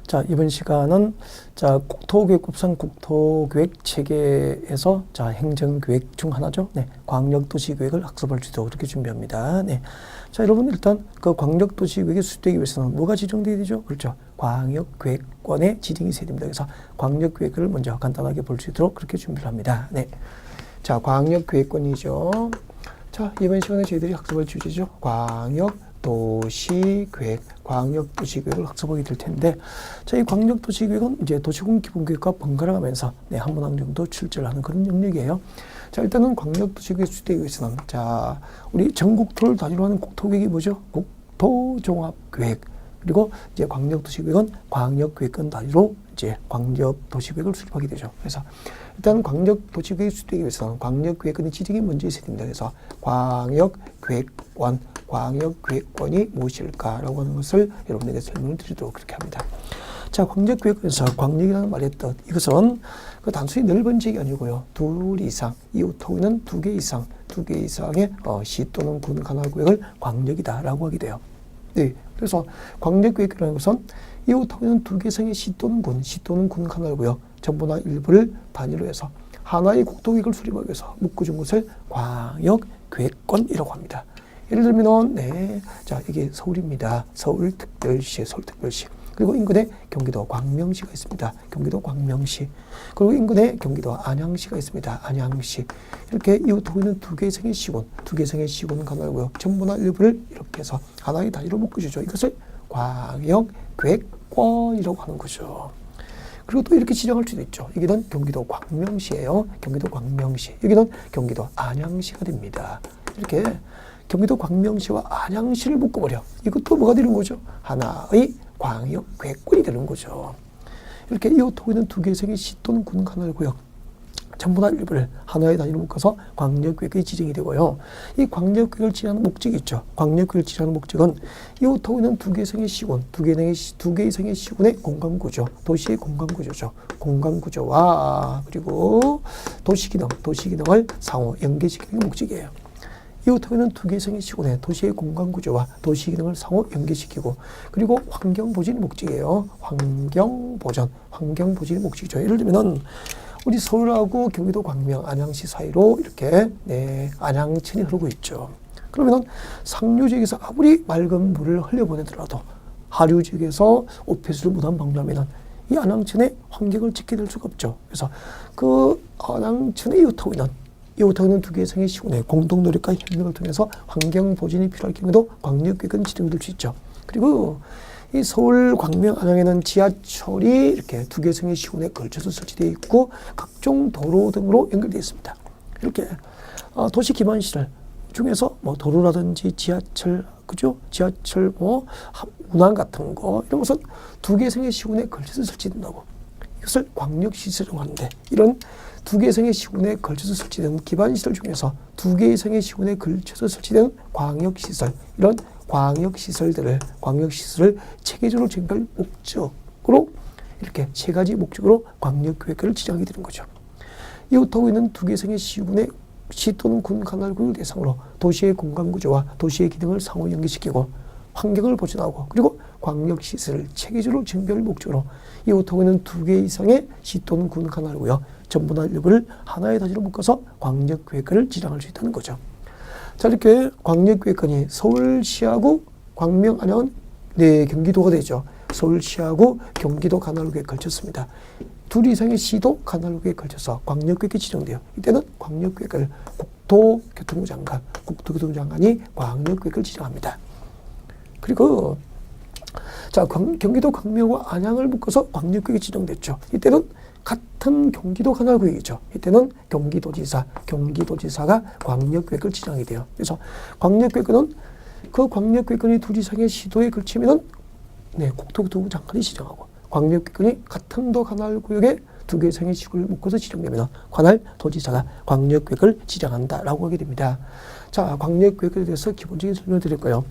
자, 이번 시간은 자, 국토교육법상 국토계획 체계에서 자, 행정계획 중 하나죠. 네, 광역도시계획을 학습할 수 있도록 그렇게 준비합니다. 네. 자, 여러분 일단 그 광역도시계획이 수립되기 위해서는 뭐가 지정돼야 되죠? 그렇죠. 광역계획권의 지정이 있어야 됩니다. 그래서 광역계획을 먼저 간단하게 볼 수 있도록 그렇게 준비를 합니다. 네. 자, 광역계획권이죠. 자, 이번 시간에 저희들이 학습할 주제죠. 광역도시계획, 광역도시계획을 학습하게 될 텐데, 자, 이 광역도시계획은 이제 도시군 기본계획과 번갈아 가면서 네, 한 문항 정도 출제를 하는 그런 영역이에요. 자, 일단은 광역도시계획 수립되기 위해서는, 자, 우리 전국토를 단위로 하는 국토계획이 뭐죠? 국토종합계획. 그리고 이제 광역도시계획은 광역계획권 단위로 이제 광역도시계획을 수립하게 되죠. 그래서 일단 광역도시계획 수립되기 위해서는 광역계획권의 지정이 먼저 있어야 됩니다. 그래서 광역계획권이 무엇일까라고 하는 것을 여러분에게 설명을 드리도록 그렇게 합니다. 자, 광역계획권에서 광역이라는 말의 뜻, 이것은 그 단순히 넓은 지역이 아니고요. 둘 이상, 이웃하고는 두 개 이상의 시 또는 군 관할구역을 광역이다라고 하게 돼요. 네, 그래서 광역계획이라는 것은 이웃하고는 두 개 이상의 시 또는 군 관할구역 전부나 일부를 단위로 해서 하나의 국토계획을 수립하기 위해서 묶어준 것을 광역계획권이라고 합니다. 예를 들면, 네, 자, 이게 서울입니다. 서울특별시. 그리고 인근에 경기도 광명시가 있습니다. 경기도 광명시. 그리고 인근에 경기도 안양시가 있습니다. 안양시. 이렇게 이웃하고 있는 두 개 이상의 시군 관할구역 전부나 일부를 이렇게 해서 하나의 단위로 묶어주죠. 이것을 광역계획권이라고 하는 거죠. 그리고 또 이렇게 지정할 수도 있죠. 여기는 경기도 광명시예요. 경기도 광명시. 여기는 경기도 안양시가 됩니다. 이렇게 경기도 광명시와 안양시를 묶어버려. 이것도 뭐가 되는 거죠? 하나의 광역계획권이 되는 거죠. 이렇게 이웃하고 있는 두 개 이상의 시 또는 군 관할구역 전부나 일부를 하나의 단위로 묶어서 광역계획이 지정이 되고요. 이 광역계획을 지정하는 목적이 있죠. 광역계획을 지정하는 목적은 이웃하고 있는 두 개 이상의 시군, 두 개 이상의 시군의 공간구조, 도시의 공간구조죠. 공간구조와 그리고 도시기능을 상호 연계시키는 게 목적이에요. 이웃하고 있는 두 개 이상의 시군의 도시의 공간구조와 도시기능을 상호 연계시키고, 그리고 환경보전이 목적이에요. 환경보전이 목적이죠. 예를 들면은 우리 서울하고 경기도 광명, 안양시 사이로 이렇게 네, 안양천이 흐르고 있죠. 그러면은 상류 지역에서 아무리 맑은 물을 흘려보내더라도 하류 지역에서 오폐수를 무단 방류하면은 이 안양천의 환경을 지키게 될 수가 없죠. 그래서 그 안양천에 이웃하고 있는 두 개 이상의 시군의 공동 노력과 협력을 통해서 환경 보전이 필요할 경우도 광역계획은 지정될 수 있죠. 그리고 이 서울, 광명, 안양에는 지하철이 이렇게 두 개 이상의 시군에 걸쳐서 설치되어 있고 각종 도로 등으로 연결되어 있습니다. 이렇게 도시 기반 시설 중에서 뭐 도로라든지 지하철, 그죠? 지하철 뭐 운항 같은 거 이런 것은 두 개 이상의 시군에 걸쳐서 설치된다고. 이것을 광역시설이라고 하는데, 이런 두 개 이상의 시군에 걸쳐서 설치된 기반시설 중에서 두 개 이상의 시군에 걸쳐서 설치된 광역시설, 이런 광역시설을 체계적으로 지정할 목적으로 이렇게 세 가지 목적으로 광역계획을 지정하게 되는 거죠. 이웃하고 있는 두 개 이상의 시군의 시 또는 군 관할구역을 대상으로 도시의 공간구조와 도시의 기능을 상호 연계시키고 환경을 보존하고, 그리고 광역시설을 체계적으로 정비할 목적으로 이웃하고 있는 두 개 이상의 시 또는 군 관할구역 전부나 일부를 하나의 단위로 묶어서 광역계획을 지정할 수 있다는 거죠. 자, 이렇게 광역계획권이 서울시하고 광명, 안양은 네, 경기도가 되죠. 서울시하고 경기도 관할구역에 걸쳤습니다. 둘 이상의 시도 관할구역에 걸쳐서 광역계획이 지정돼요. 이때는 광역계획을 국토교통부 장관이 광역계획을 지정합니다. 그리고 자, 경기도 광명과 안양을 묶어서 광역계획이 지정됐죠. 이때는 같은 경기도 관할구역이죠. 이때는 경기도지사가 광역계획을 지정하게 돼요. 그래서 광역계획은 그 광역계획권이 둘 이상의 시도에 걸치면은 네, 국토교통부 장관이 지정하고, 광역계획권이 같은 도 관할구역에 두 개 이상의 시군을 묶어서 지정되면 관할도지사가 광역계획을 지정한다라고 하게 됩니다. 자, 광역계획에 대해서 기본적인 설명을 드릴까요?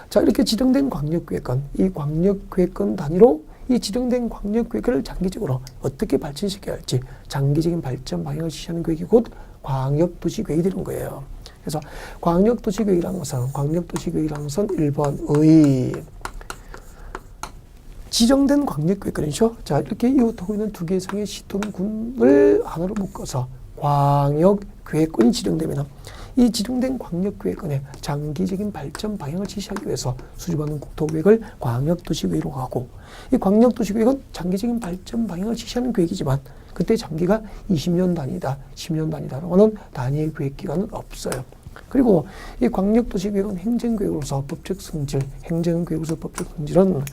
자, 이렇게 지정된 광역계획권, 이 광역계획권 단위로 이 지정된 광역계획을 장기적으로 어떻게 발전시켜야 할지 장기적인 발전 방향을 지시하는 계획이 곧 광역도시계획이 되는 거예요. 그래서 광역도시계획이라는 것은 1번의 지정된 광역계획권이죠. 자, 이렇게 이웃하고 있는 두 개 이상의 시 또는 군을 하나로 묶어서 광역계획권이 지정되면 이 지정된 광역계획권의 장기적인 발전 방향을 지시하기 위해서 수립하는 국토계획을 광역도시계획으로 하고, 이 광역도시계획은 장기적인 발전 방향을 지시하는 계획이지만 그때 장기가 20년 단위다, 10년 단위다라고 하는 단위의 계획기간은 없어요. 그리고 이 광역도시계획은 행정계획으로서 법적 성질, 행정계획으로서 법적 성질은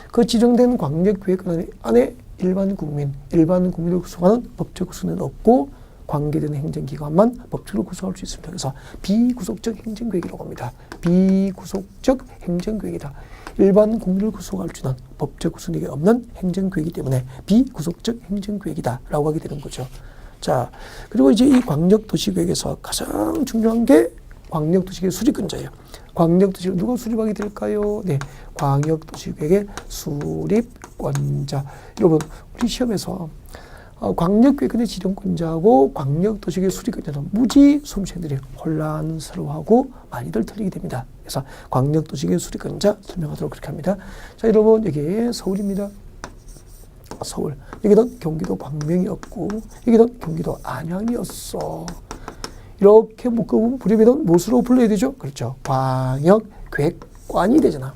그 지정된 광역계획권 안에 일반 국민을 구성하는 법적 구성은 없고 관계되는 행정기관만 법적으로 구성할 수 있습니다. 그래서 비구속적 행정계획이라고 합니다. 비구속적 행정계획이다. 일반 국민을 구성할 수 있는 법적 구성력이 없는 행정계획이기 때문에 비구속적 행정계획이다 라고 하게 되는 거죠. 자, 그리고 이제 이 광역도시계획에서 가장 중요한 게 광역도시계획 수립권자예요. 광역도시계획 누가 수립하게 될까요? 네, 광역도시계획의 수립권자. 여러분, 우리 시험에서 광역계획의 지정권자하고 광역도시계획 수립권자는 무지 수험생들이 혼란스러워하고 많이들 틀리게 됩니다. 그래서 광역도시계획 수립권자 설명하도록 그렇게 합니다. 자, 여러분, 여기 서울입니다. 서울. 여기는 경기도 광명이었고 여기는 경기도 안양이었어. 이렇게 묶어보면 부르면 무엇으로 불러야 되죠? 그렇죠. 광역계획관이 되잖아.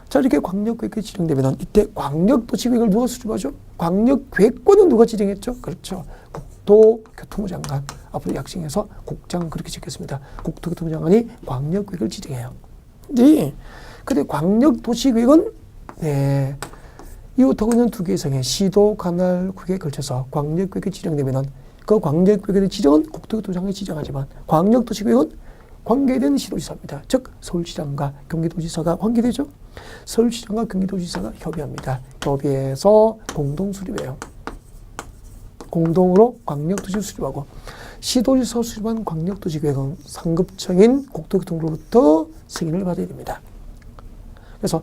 자, 이렇게 광역계획이 지정되면 이때 광역도시계획을 누가 수립하죠? 광역계획권은 누가 지정했죠? 그렇죠. 국토교통부 장관. 앞으로 약칭해서 국장 그렇게 짓겠습니다. 국토교통부 장관이 광역계획을 지정해요. 네. 근데 광역도시계획은 네. 이웃하고 있는 두 개 이상의 시도, 관할, 국에 걸쳐서 광역계획이 지정되면 그 광역계획의 지정은 국토교통부장관이 지정하지만 광역도시계획은 관계된 시도지사입니다. 즉 서울시장과 경기도지사가 관계되죠. 서울시장과 경기도지사가 협의합니다. 협의해서 공동 수립해요. 공동으로 광역도시 수립하고 시도지사 수립한 광역도시계획은 상급청인 국토교통부로부터 승인을 받아야 됩니다. 그래서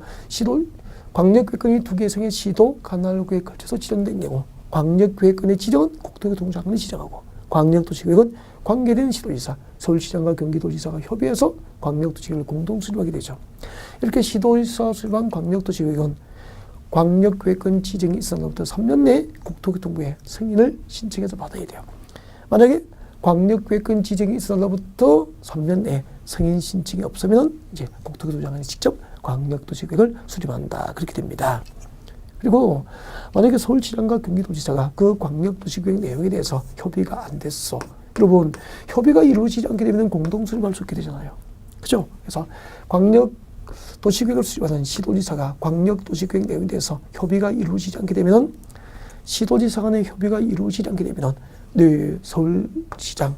광역계획권이 두 개 이상의 시도, 관할구에 걸쳐서 지정된 경우 광역계획권의 지정은 국토교통부 장관이 지정하고 광역도시계획은 관계된 시도지사, 서울시장과 경기도지사가 협의해서 광역도시계획을 공동 수립하게 되죠. 이렇게 시도지사 수립한 광역도시계획은 광역계획권 지정이 있어서부터 3년 내에 국토교통부에 승인을 신청해서 받아야 돼요. 만약에 광역계획권 지정이 있어서부터 3년 내에 승인 신청이 없으면 이제 국토교통부 장관이 직접 광역도시계획을 수립한다. 그렇게 됩니다. 그리고 만약에 서울시장과 경기도지사가 그 광역도시계획 내용에 대해서 협의가 안 됐어. 여러분, 협의가 이루어지지 않게 되면 공동 수립할 수 있게 되잖아요. 그죠? 그래서 광역도시계획을 수립하는 시도지사가 광역도시계획 내용에 대해서 협의가 이루어지지 않게 되면 시도지사 간의 협의가 이루어지지 않게 되면 네, 서울시장,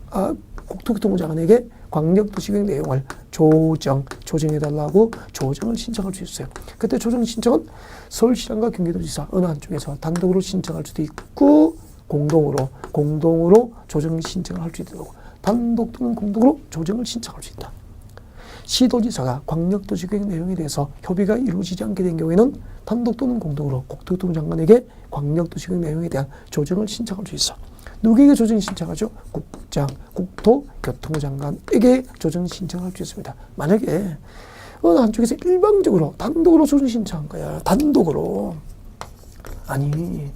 국토교통부 장관에게 광역도시계획 내용을 조정해달라고 조정을 신청할 수 있어요. 그때 조정 신청은 서울시장과 경기도지사 어느 한쪽에서 단독으로 신청할 수도 있고 공동으로 조정 신청을 할 수도 있고 단독 또는 공동으로 조정을 신청할 수 있다. 시도지사가 광역도시계획 내용에 대해서 협의가 이루어지지 않게 된 경우에는 단독 또는 공동으로 국토교통부 장관에게 광역도시계획 내용에 대한 조정을 신청할 수 있어. 누구에게 조정 신청하죠? 국장, 국토교통부 장관에게 조정 신청할 수 있습니다. 만약에 어느 한쪽에서 일방적으로 단독으로 조정 신청한 거야. 단독으로. 아니,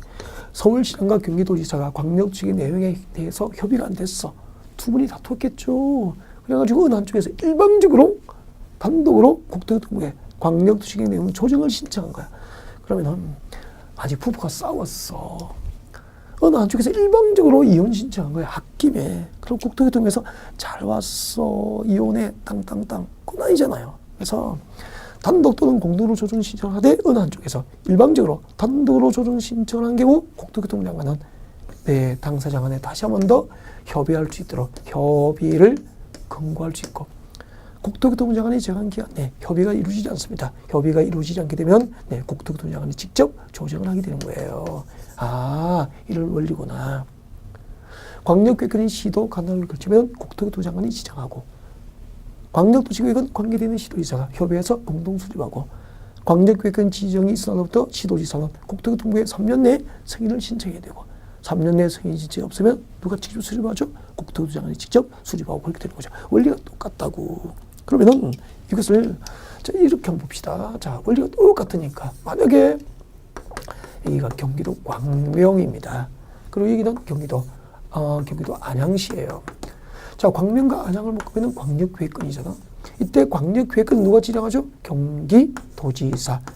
서울시장과 경기도지사가 광역도시계획 내용에 대해서 협의가 안 됐어. 두 분이 다투었겠죠. 그래가지고 어느 한쪽에서 일방적으로 단독으로 국토교통부에 광역도시계획 내용 조정을 신청한 거야. 그러면은 아직 부부가 싸웠어. 어느 한쪽에서 일방적으로 이혼 신청한 거야. 홧김에. 그럼 국토교통부에서 잘 왔어. 이혼해. 땅땅땅. 그건 아니잖아요. 그래서 단독 또는 공동으로 조정 신청하되 어느 한쪽에서 일방적으로 단독으로 조정 신청한 경우 국토교통부 장관은 네, 당사자간에 다시 한 번 더 협의할 수 있도록 협의를 권고할 수 있고 국토교통부 장관이 정한 기간 내 협의가 이루어지지 않습니다. 협의가 이루어지지 않게 되면 네, 국토교통부 장관이 직접 조정을 하게 되는 거예요. 이런 원리구나. 광역계획은 시도, 관할을 걸치면 국토교통부 장관이 지정하고 광역도시계획은 관계되는 시도지사가 협의해서 공동 수립하고 광역계획은 지정이 있어서부터 시도지사는 국토교통부에 3년 내에 승인을 신청해야 되고 3년 내에 승인 신청이 없으면 누가 직접 수립하죠? 국토교통부 장관이 직접 수립하고 그렇게 되는 거죠. 원리가 똑같다고. 그러면은 이것을 자, 이렇게 한번 봅시다. 자, 원리가 똑같으니까 만약에 여기가 경기도 광명입니다. 그리고 여기는 경기도 안양시예요. 자, 광명과 안양을 묶고 있는 광역계획권이잖아. 이때 광역계획권 누가 지정하죠?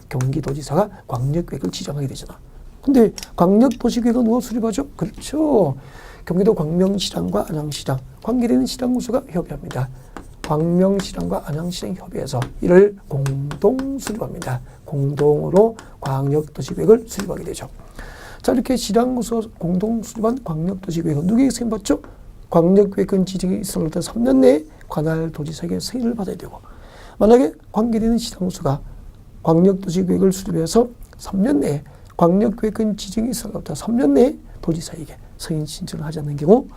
경기도지사가 광역계획을 지정하게 되잖아. 근데 광역도시계획은 누가 수립하죠? 그렇죠. 경기도 광명시장과 안양시장, 관계되는 시장구수가 협의합니다. 광명시장과 안양시장이 협의해서 이를 공동 수립합니다. 공동으로 광역도시계획을 수립하게 되죠. 자, 이렇게 시장구수 공동 수립한 광역도시계획은 누구에게 승인받죠? 광역계획권 지정이 있었을 때 3년 내에 관할 도지사에게 승인을 받아야 되고, 만약에 관계되는 시장구수가 광역도시계획을 수립해서 3년 내에 광역계획권 지정이 있었을 때 3년 내에 도지사에게 승인 신청을 하지 않는 경우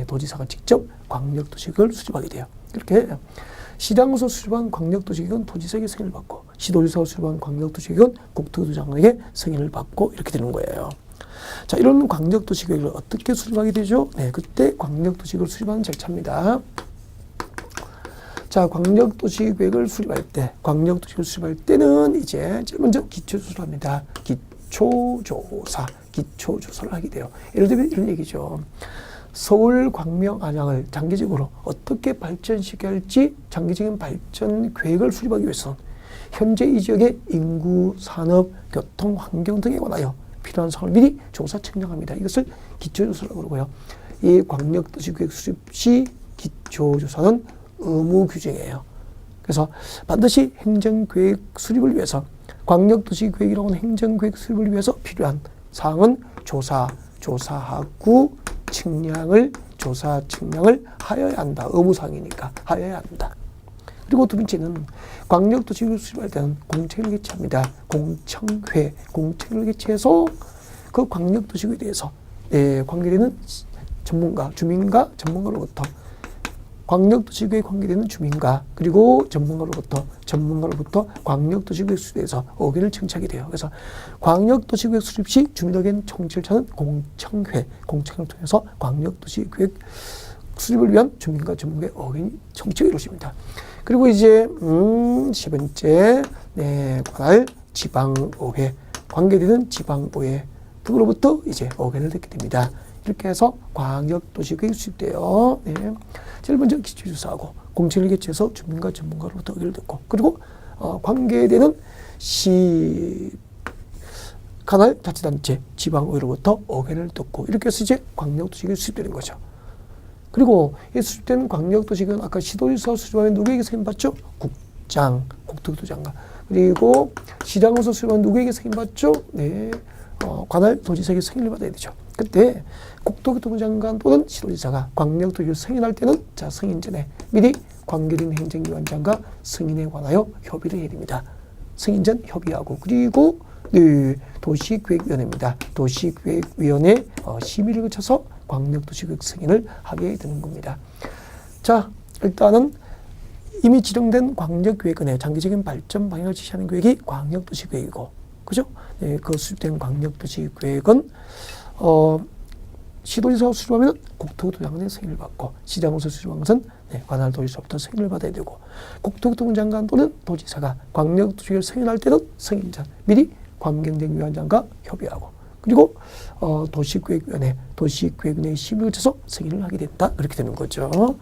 도지사가 직접 광역도시계획을 수립하게 돼요. 이렇게 시장구수 수립한 광역도시계획은 도지사에게 승인을 받고, 시도지사가 수립한 광역도시계획은 국토교통부 장관에게 승인을 받고 이렇게 되는 거예요. 자, 이런 광역도시계획을 어떻게 수립하게 되죠? 그때 광역도시계획을 수립하는 절차입니다. 자, 광역도시계획을 수립할 때는 이제 제일 먼저 기초조사를 합니다. 기초조사를 하게 돼요. 예를 들면 이런 얘기죠. 서울, 광명, 안양을 장기적으로 어떻게 발전시켜야 할지 장기적인 발전 계획을 수립하기 위해서 현재 이 지역의 인구, 산업, 교통, 환경 등에 관하여 필요한 사항을 미리 조사 측량합니다. 이것을 기초조사라고 그러고요. 이 광역도시계획 수립 시 기초조사는 의무 규정이에요. 그래서 반드시 행정계획 수립을 위해서, 광역도시계획이라고 하는 행정계획 수립을 위해서 필요한 사항은 조사하고 조사 측량을 하여야 한다. 의무사항이니까 하여야 한다. 그리고 두 번째는 광역도시계획 수립할 때는 공청회를 개최합니다. 공청회를 개최해서 그 광역도시계획에 대해서 관계되는 전문가, 주민과 전문가로부터, 광역도시계획에 관계되는 주민과 그리고 전문가로부터 광역도시계획 수립에 대해서 의견을 청취하게 돼요. 그래서 광역도시계획 수립 시 주민 의견 청취를 찾는 공청회를 통해서 광역도시계획 수립을 위한 주민과 전문가의 의견 청취가 이루어집니다. 그리고 이제 10번째 관할 지방의회, 관계되는 지방의회 등으로부터 이제 의견을 듣게 됩니다. 이렇게 해서 광역도시계획이 수립돼요. 제일 먼저 기초조사하고 공청회를 개최해서 주민과 전문가로부터 의견을 듣고, 그리고 관계되는 관할 자치단체, 지방의회로부터 의견을 듣고, 이렇게 해서 이제 광역도시계획이 수립되는 거죠. 그리고 이 수립된 광역도시계획은 아까 시도지사 수립하면 누구에게 승인받죠? 국토교통부 장관. 그리고 시장으로서 수립하면 누구에게 승인받죠? 관할 도지사에게 승인을 받아야 되죠. 그때 국토교통부 장관 또는 시도지사가 광역도시계획을 승인할 때는 승인 전에 미리 관계된 행정기관장과 승인에 관하여 협의를 해야 됩니다. 승인 전 협의하고, 그리고 도시계획위원회입니다. 도시계획위원회 심의를 거쳐서 광역도시계획 승인을 하게 되는 겁니다. 자, 일단은 이미 지정된 광역계획원의 장기적인 발전 방향을 지시하는 계획이 광역도시계획이고, 그죠? 그 수립된 광역도시계획은 시도지사가 수립하면 국토교통부 장관의 승인을 받고, 시장으로서 수립한 것은 관할 도지사부터 승인을 받아야 되고, 국토교통부 장관 또는 도지사가 광역도시계획을 승인할 때는 승인 전 미리 관계행정위원장과 협의하고, 그리고 도시계획위원회 심의를 거쳐서 승인을 하게 된다. 그렇게 되는 거죠.